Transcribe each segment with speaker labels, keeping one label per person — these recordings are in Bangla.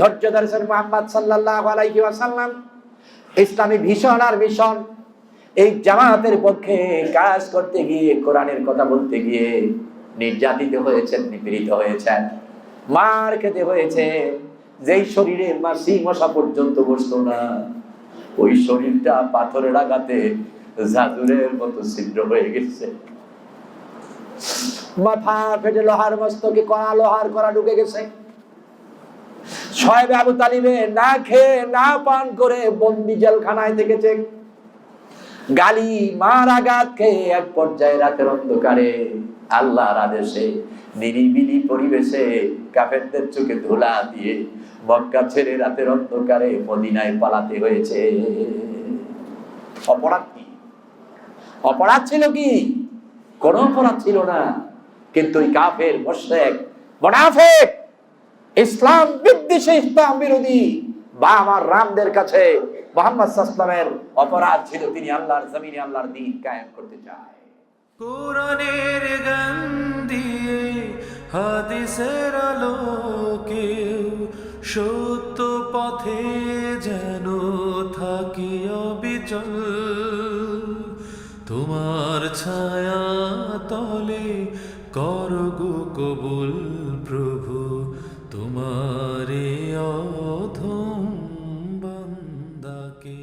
Speaker 1: ধৈর্য ধরেছেন মুহাম্মদ সাল্লাল্লাহু আলাইহি ওয়াসাল্লাম। ইসলামী ভীষণ আর ভীষণ এই জামাতের পক্ষে কাজ করতে গিয়ে, কোরআনের কথা বলতে গিয়ে নির্যাতিত হয়েছেন, নিপীড়িত হয়েছেন, মার খেতে হয়েছে। যেই শরীরে মাছি মশা পর্যন্ত বসতো না, ওই শরীরটা পাথরের আঘাতে জাদুরের মতো ছিদ্র হয়ে গেছে। মাথা ফেটে লোহার মস্তকে কড়া, লোহার কড়া ঢুকে গেছে। শোয়েব আবু তালিবে না খেয়ে না পান করে বন্দি জেলখানায় থেকেছে। গালি মার আঘাত খেয়ে এক পর্যায়ে রাতের অন্ধকারে আল্লাহর আদেশে নিরিবিলি পরিবেশে কাফেরদের চোখে ধুলা দিয়ে মক্কা ছেড়ে রাতের অন্ধকারে মদিনায় পালাতে হয়েছে। অপরাধ কি? অপরাধ ছিল কি? কোন অপরাধ ছিল না। কিন্তু ওই কাফের, মুশরিক, মুনাফিক, ইসলাম বিদ্বেষী, ইসলাম বিরোধী বা আমার রামদের কাছে মুহাম্মদ সাল্লাল্লাহু আলাইহি ওয়াসাল্লামের অপরাধ ছিল তিনি আল্লাহর জমিনে আল্লাহর দ্বীন কায়েম করতে চায়।
Speaker 2: কোরআনের গান দিয়ে হাদিসের আলোকে সত্য পথে যেন থাকি অবিচল, তোমার ছায়া তলে করগো কবুল প্রভু, তোমারে অধম বান্দাকে।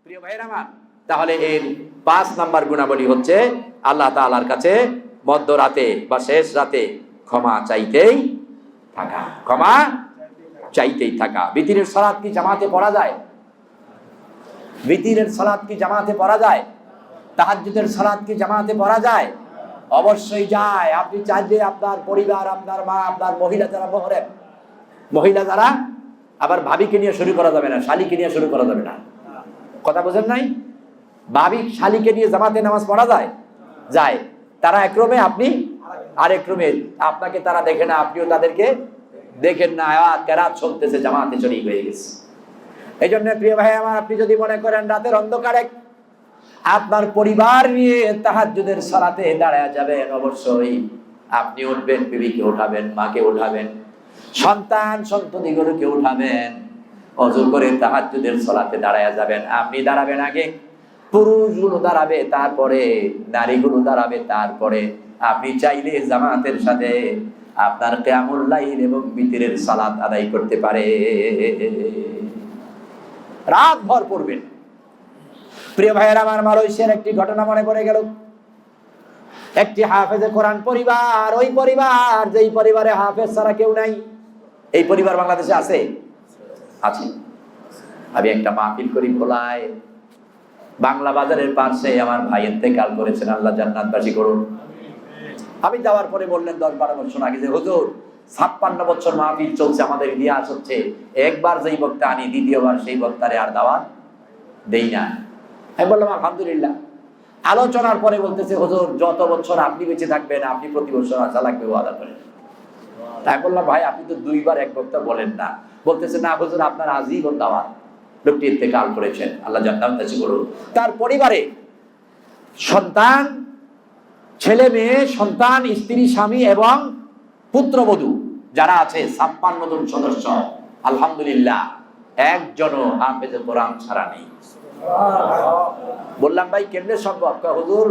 Speaker 1: প্রিয় ভাইরা আমার, তাহলে এর 5 নাম্বার গুণাবলী হচ্ছে আল্লাহ তাআলার কাছে মধ্যরাতে বা শেষ রাতে ক্ষমা চাইতেই থাকা, ক্ষমা চাইতেই থাকা। বিতিরের সালাত কি জামাতে পড়া যায়? বিতিরের সালাত কি জামাতে পড়া যায়? তাহাজ্জুদের সালাত কি জামাতে পড়া যায়? অবশ্যই যায়। আপনি চাইলে আপনার পরিবার, আপনার মা, আপনার মহিলা যারা মুহররম, মহিলা যারা, আবার ভাবিকে নিয়ে শুরু করা যাবে না, শালীকে নিয়ে শুরু করা যাবে না। কথা বোঝেন নাই? ভাবি শালীকে নিয়ে জামাতে নামাজ পড়া যায়? যায়। তারা এক রুমে, আপনি আরেক রুমে। আপনাকে তারা দেখে না, আপনিও তাদেরকে দেখেন না। কেরাত চলতেছে, জামাতে চলেই হয়ে গেছে। এই জন্য প্রিয় ভাই আমার, আপনি যদি মনে করেন রাতের অন্ধকারে আপনার পরিবার নিয়ে তাহাজ্জুদের সালাতে দাঁড়ায় যাবেন, অবশ্যই আপনি উঠবেন, বিবিকে উঠাবেন, মাকে উঠাবেন, সন্তান সন্ততিগুলোকে উঠাবেন, ওযু করে তাহাজ্জুদের সালাতে দাঁড়ায় যাবেন। আপনি দাঁড়াবেন আগে, পুরুষগুলো দাঁড়াবে তারপরে, নারীগুলো দাঁড়াবে তারপরে। আপনি চাইলে জামাতের সাথে আপনার কিয়ামুল লাইল এবং বিতরের সালাত আদায় করতে পারে। রাত ভর পড়বেন। প্রিয় ভাইয়েরা আমার, মালয়েশিয়ার একটি ঘটনা মনে পড়ে গেল। একটি হাফেজে কোরআন পরিবার, ওই পরিবার, যেই পরিবারে হাফেজ ছাড়া কেউ নাই। এই পরিবার বাংলাদেশে আছে? আছে। আমি একটা মাহফিল করি ভোলায়, বাংলা বাজারের পাশে। আমার ভাই ইন্তেকাল করেছেন, আল্লাহ জান্নাতবাসী করুন। আমি যাওয়ার পরে বললেন 10-12 বছর আগে যে হুজুর 56 বছর মাহফিল চলছে, আমাদের ইতিহাস হচ্ছে, একবার যেই বক্তা আনি দ্বিতীয়বার সেই বক্তারে আর দাওয়াত দেই না। আমি বললাম আলহামদুলিল্লাহ। আলোচনার পরে বলতেছে হুজুর যত বছর আপনি বেঁচে থাকবেন আপনি প্রতি বছর আসা লাগবে ওয়াদা করেন। তাই বললাম ভাই আপনি তো 2 বার এক বক্তা বলেন না। বলতেছে না হুজুর আপনার আজীবন দাওয়াত। লোকটি ইন্তেকাল করেছেন, আল্লাহ জান্নাতবাসী করুন। তার পরিবারে সন্তান, ছেলে মেয়ে, সন্তান, স্ত্রী, স্বামী এবং পুত্রবধূ যারা আছে 56 জন সদস্য, আলহামদুলিল্লাহ একজনও হাফেজে কোরআন ছাড়া নেই। বললাম ভাই কেমনে সম্ভব? হুজুর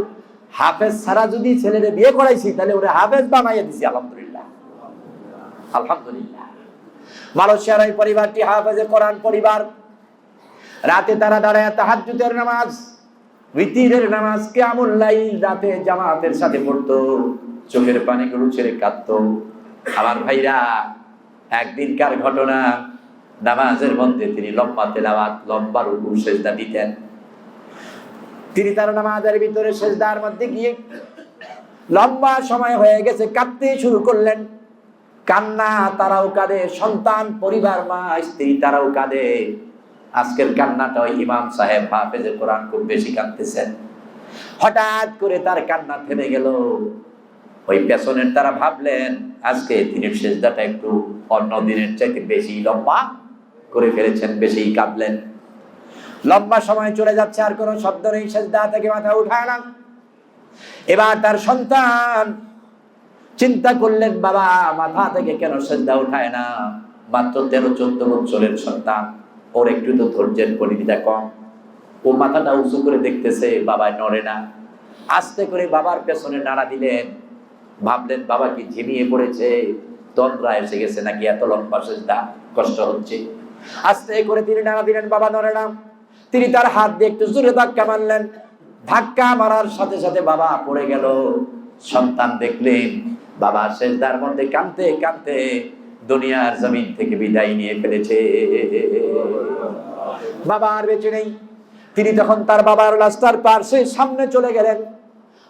Speaker 1: হাফেজ ছাড়া যদি ছেলেরে বিয়ে করাইছি তাহলে ওরে হাফেজ বানাইয়া দিছি। আলহামদুলিল্লাহ, আলহামদুলিল্লাহ। মালয়েশিয়ার এই পরিবারটি হাফেজে কোরআন পরিবার। রাতে তারা দাঁড়ায় তাহাজ্জুদের নামাজ, বিতিরের নামাজ, কিয়ামুল লাইল রাতে জামাতের সাথে পড়তো, চোখের পানিগুলো ছেড়ে কাঁদতো। আমার ভাইরা, একদিনকার ঘটনা, নামাজের মধ্যে তিনি লম্বা তেলাওয়াত, লম্বা রুকু সেজদা দিতেন। তিনি তার নামাজের ভিতরে সেজদার মধ্যে গিয়ে লম্বা সময় হয়ে গেছে, কাঁদতে শুরু করলেন। কান্না, তারাও কাঁদে, সন্তান, পরিবার, মা, স্ত্রী তারাও কাঁদে। আজকের কান্নাটা ওই ইমাম সাহেব হাফেজে কোরআন খুব বেশি কাঁদতেছেন। হঠাৎ করে তার কান্না থেমে গেল। ওই পেছনের তারা ভাবলেন আজকে তিনি সেজদাটা একটু অন্য দিনের চাইতে বেশি লম্বা করে ফেলেছেন, বেশি কাঁদলেন। লম্বা সময় চলে যাচ্ছে, আর কোনো শব্দ নেই, সেজদা থেকে মাথা উঠায় না। এবার তার সন্তান চিন্তা করলেন বাবা মাথা থেকে কেন সেজদা উঠায় না? মাত্র 13-14 বছরের সন্তান, ওর একটু তো ধৈর্যের পরিধিটা কম। ও মাথাটা উঁচু করে দেখতেছে, বাবায় নড়ে না। আস্তে করে বাবার পেছনে নাড়া দিলেন, ভাবলেন বাবা কি ঝিমিয়ে পড়েছে, তন্দ্রা এসে গেছে নাকি, এত লম্বা সেজদা কষ্ট হচ্ছে। আস্তে করে তিনি নাড়া দিলেন, বাবা নড়ে না। তিনি তার হাত দিয়ে একটু জোরে ধাক্কা মারলেন, ধাক্কা মারার সাথে সাথে বাবা পড়ে গেল। সন্তান দেখলেন বাবা সেজদার মধ্যে কাঁদতে কাঁদতে দুনিয়ার জমিন থেকে বিদায় নিয়ে ফেলেছে, বাবা আর বেঁচে নেই। তিনি তখন তার বাবার লাশটার পাশে সামনে চলে গেলেন।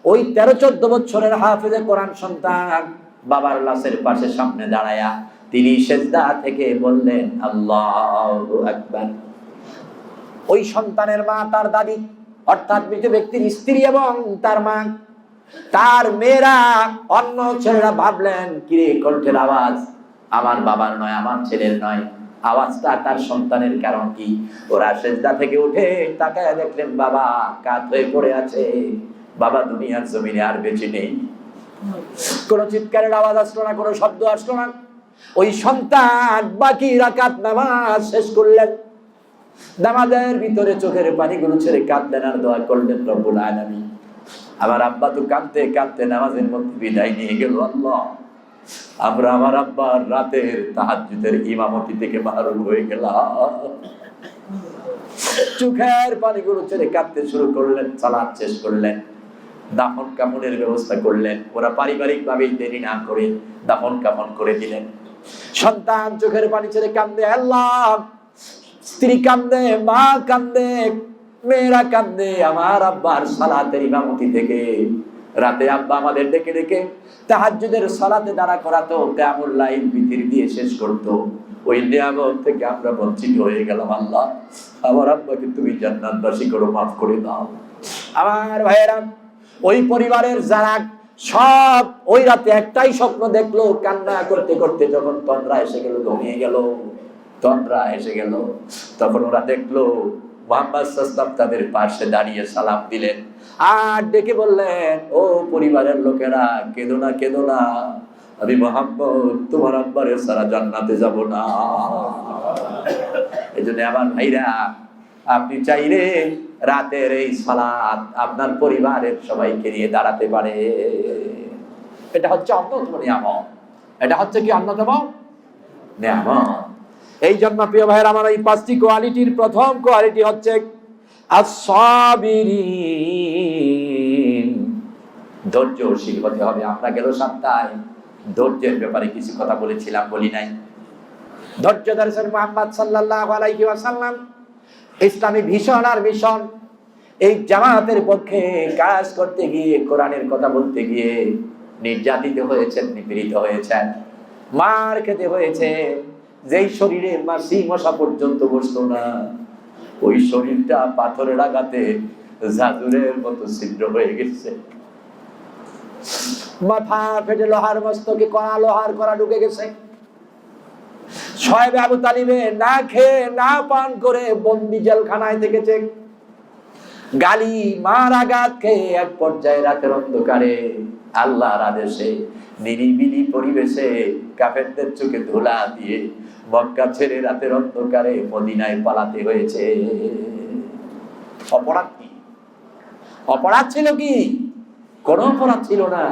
Speaker 1: ওই 13-14 বছরের হাফেজে কোরআন সন্তান বাবার লাশের পাশে সামনে দাঁড়ায়া তিনি সেজদা থেকে বললেন আল্লাহু আকবার। ওই সন্তানের মা, তার দাদি অর্থাৎ মৃত ব্যক্তির স্ত্রী এবং তার মা, তার মেয়েরা, অন্য ছেলেরা ভাবলেন কিরে কণ্ঠের আওয়াজ আমার বাবার নয়, আমার ছেলের নয়, আওয়াজটা তার সন্তানের, কারণ কি? ওরা সেজদা থেকে উঠে তাকায় দেখলেন বাবা কাত হয়ে পড়ে আছে, বাবা দুনিয়ার জমিনে আর বেঁচে নেই। কোনো চিৎকারের আওয়াজ আসলো না, কোনো শব্দ আসলো না। ওই সন্তান বাকি রাকাত নামাজ শেষ করলেন, নামাজের ভিতরে চোখের পানিগুলো ছেড়ে কাঁদলেন আর দোয়া করলেন রব্বুল আলামিন, আমার আব্বা তো কাঁদতে কাঁদতে নামাজের মধ্যে বিদায় নিয়ে গেল, আল্লাহ আমরা আমার আব্বার রাতের তাহাজ্জুদের ইমামতি থেকে মাহরুম হয়ে গেলাম। চোখের পানিগুলো ছেড়ে কাঁদতে শুরু করলেন, সালাত শেষ করলেন, দাফন কাফনের ব্যবস্থা করলেন। ওরা পারিবারিক ভাবে দেরি না করে দাফন কাফন করে দিলেন। সন্তান চোখের পানি ছেড়ে কান্দে, আল্লাহ স্ত্রী কান্দে, মা কান্দে, মেয়েরা কান্দে, আমার আব্বার সালাতের ইমামতি থেকে রাতে আব্বা আমাদের ডেকে ডেকে তাহাজ্জুদের সালাতে দাঁড়া করাতো, কিয়ামুল লাইল বিতির দিয়ে শেষ করতো, ওই নিয়ামত থেকে আমরা বঞ্চিত হয়ে গেলাম। আল্লাহ আমার আব্বাকে তুমি জান্নাতবাসী করো, মাফ করে দাও। আমার ভাইয়েরা, ওই পরিবারের যারা সব ওই রাতে একটাই স্বপ্ন দেখলো, কান্না করতে করতে যখন তন্দ্রা এসে গেল, ঘুমিয়ে গেল, তন্দ্রা এসে গেল, তখন ওরা দেখলো মুহাম্মদ সাল্লাল্লাহু আলাইহি ওয়াসাল্লাম তাদের পাশে দাঁড়িয়ে সালাম দিলেন আর ডেকে বললেন, ও পরিবারের লোকেরা কেঁদো না, কেঁদো না, আমি মুহাম্মদ তোমার আব্বারে ছাড়া জান্নাতে যাব না। এই জন্য আমার ভাইরা, আপনি চাইলে রাতের এই সালাত আপনার পরিবারের সবাইকে নিয়ে দাঁড়াতে পারে। এটা হচ্ছে অন্যতম নিয়ামত, এটা হচ্ছে কি অন্যতম নিয়ামত। এই জন্য প্রিয় ভাইয়ের আমার, এই 5টি কোয়ালিটির প্রথম কোয়ালিটি হচ্ছে আস-সাবিরিন, ধৈর্যশীল হতে হবে। আমরা গেল সপ্তাহে ধৈর্যের ব্যাপারে কিছু কথা বলেছিলাম, বলি নাই? ধৈর্য ধরেছেন মুহাম্মদ সাল্লাল্লাহু আলাইহি ওয়াসাল্লাম। ইসলামী ভীষণ আর মিশন, এই জামাতের পক্ষে কাজ করতে গিয়ে, কোরআনের কথা বলতে গিয়ে নির্যাতিত হয়েছেন, নিপীড়িত হয়েছেন, মার খেতে হয়েছে। যেই শরীরে মাছি মশা পর্যন্ত বসতো না, ওই শরীরটা পাথরের আঘাতে জাদুরের মতো ছিদ্র হয়ে গেছে। মাথা ফেটে লোহার মস্তকে কড়া, লোহার কড়া ঢুকে গেছে। শোয়েব আবু তালিবে না খেয়ে না পান করে বন্দি জেলখানায় থেকেছে। গালি মার আঘাত খেয়ে এক পর্যায়ে রাতের অন্ধকারে আল্লাহর আদেশে নিরিবিলি পরিবেশে কাফেরদের চোখে ধুলা দিয়ে মক্কা ছেড়ে রাতের অন্ধকারে মদিনায় পালাতে হয়েছে। অপরাধ কি? অপরাধ ছিল কি? কোন অপরাধ ছিল না।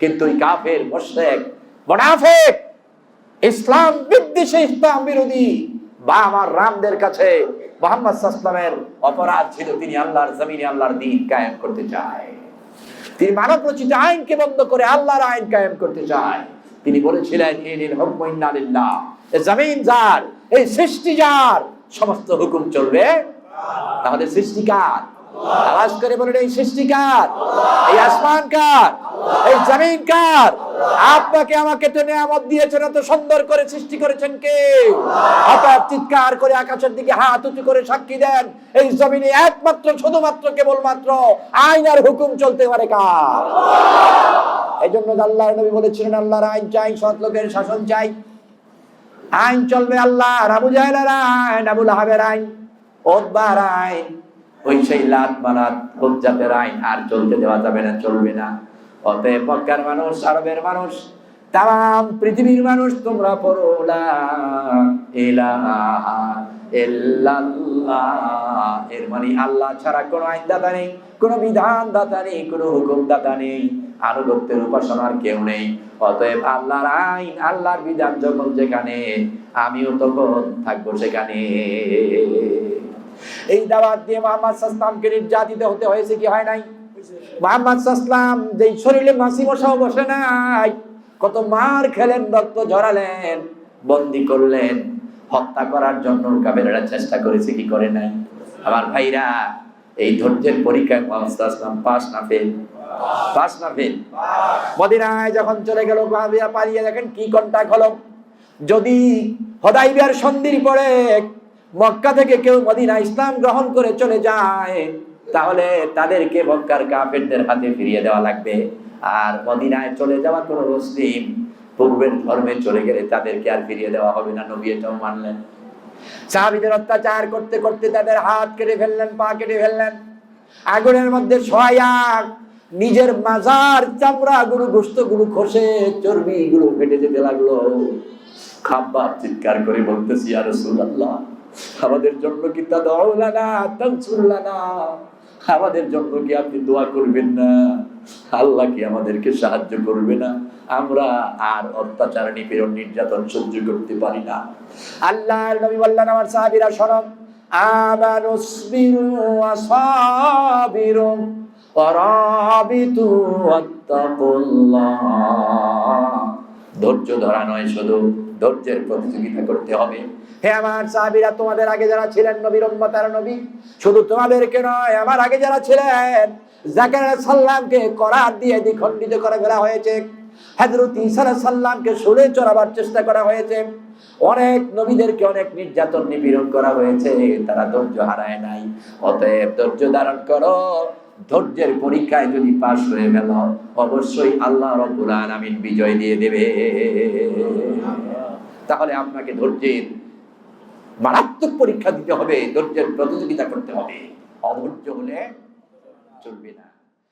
Speaker 1: কিন্তু ওই কাফের, মুশরিক, মুনাফিক, ইসলাম বিদ্বেষী, ইসলাম বিরোধী বা আমার রামদের কাছে মুহাম্মদ সাল্লাল্লাহু আলাইহি ওয়াসাল্লামের অপরাধ ছিল তিনি আল্লাহর জমিনে আল্লাহর দ্বীন কায়েম করতে চায়। তিনি মানব রচিত আইনকে বন্ধ করে আল্লাহর আইন কায়েম করতে চায়। তিনি বলেছিলেন, ইনিল হুকমু ইল্লা লিল্লাহ, এই জমিন যার, এই সৃষ্টি যার, সমস্ত হুকুম চলবে। তাহলে সৃষ্টি কার? আওয়াজ করে বলেন, এই সৃষ্টি কার? এই আসমান কার? এই জমিন কার? আপনাকে আমাকে তো নিয়ামত দিয়েছেন, এত সুন্দর করে সৃষ্টি করেছেন কে? হঠাৎ চিৎকার করে আকাশের দিকে হাত উঁচু করে সাক্ষী দেন, এই জমিনে একমাত্র শুধুমাত্র কেবলমাত্র আইন আর হুকুম চলতে পারে কার? এই জন্য আল্লাহর নবী বলেছিলেন, আল্লাহর আইন চাই, সৎ লোকের শাসন চাই। আইন চলবে আল্লাহর, আবু জাহেলের আইন, আবু লাহাবের আইন, উতবার আইন, ওই সেই লাত মানাত হুজ্জাতের আইন আর চলতে দেওয়া যাবে না, চলবে না। অতএব মক্কার মানুষ, আরবের মানুষ তাম পৃথিবীর মানুষ তোমরা পড়ো লা ইলাহা ইল্লাল্লাহ, এর মানে আল্লাহ ছাড়া কোনো আইনদাতা নেই, কোনো বিধানদাতা নেই, কোনো হুকুমদাতা নেই, আনুগত্যের উপাসনার কেউ নেই। অতএব আল্লাহর আইন, আল্লাহর বিধান যখন যেখানে, আমিও তখন থাকবো সেখানে। এই দাওয়াত দিয়ে মুহাম্মদ সাল্লাল্লাহু আলাইহি ওয়াসাল্লামকে নির্যাতিত হতে হয়েছে কি হয় নাই? মুহাম্মদ সাল্লাল্লাহু আলাইহি ওয়াসাল্লাম যেই শরীরে মাছি মশাও বসে নাই, কত মার খেলেন, রক্ত ঝরালেন, বন্দী করলেন, হত্যা করার জন্য কাফেররা চেষ্টা করেছে কি করে নাই? আমার ভাইরা, এই ধৈর্যের পরীক্ষায় মুহাম্মদ সাল্লাল্লাহু আলাইহি ওয়াসাল্লাম পাস না ফেল? পাস না ফেল? মদিনায় যখন চলে গেল, সাহাবীরা পালিয়ে দেখেন কি কন্টাক্ট হলো। যদি হুদায়বিয়ার সন্ধির পরে মক্কা থেকে কেউ মদিনা ইসলাম গ্রহণ করে চলে যায়, তাহলে তাদেরকে মক্কার কাফেরদের হাতে ফিরিয়ে দেওয়া লাগবে। আর মদিনায় চলে যাওয়া কোন মুসলিম পূর্বের ধর্মে চলে গেলে তাদেরকে আর ফিরিয়ে দেওয়া হবে না। নবী এটাও মানলেন। সাহাবীদের অত্যাচার করতে করতে তাদের হাত কেটে ফেললেন, পা কেটে ফেললেন, আগুনের মধ্যে শোয়া, নিজের মাজার চামড়া গুলো, গোশত গুলো খসে, চর্বি গুলো ফেটে যেতে লাগলো। খাব্বাব চিৎকার করে বলতেছি, ইয়া রাসূলুল্লাহ, আমাদের জন্য কি তাদউ লানা তানসুর লানা, আমাদের জন্য কি আপনি দোয়া করবেন না? আল্লাহ কি আমাদেরকে সাহায্য করবে না? আমরা আর অত্যাচার, নিপীড়ন, নির্যাতন সহ্য করতে পারি না। আল্লাহর নবী বললেন, আমার সাহাবীরা শোনো, আমানুসবিরু ওয়াসাবিরু ওয়ারাবিতু ওয়াত্তাকুল্লাহ। ধৈর্য ধরা নয়, শুধু ধৈর্যের প্রতিযোগিতা করতে হবে। হে আমার সাহাবীরা, তোমাদের আগে যারা ছিলেন নবীর উম্মত আর নবী, শুধু তোমাদেরকে নয়, আমার আগে যারা ছিলেন, জাকারিয়া আলাইহিস সালামকে করাত দিয়ে দ্বিখণ্ডিত করে ফেলা হয়েছে, হযরত ঈসা আলাইহিস সালামকে শুলে চড়াবার চেষ্টা করা হয়েছে, অনেক নবীদেরকে অনেক নির্যাতন, নিপীড়ন করা হয়েছে, তারা ধৈর্য হারায় নাই। অতএব ধৈর্য ধারণ করো। ধৈর্যের পরীক্ষায় যদি পাস হয়ে গেল, অবশ্যই আল্লাহ রাব্বুল আলামিন বিজয় দিয়ে দেবে। তাহলে আপনাকে ধৈর্যের মারাত্মক পরীক্ষা দিতে হবে, ধৈর্যের প্রতিযোগিতা করতে হবে। অধৈর্য হলে চলবে না।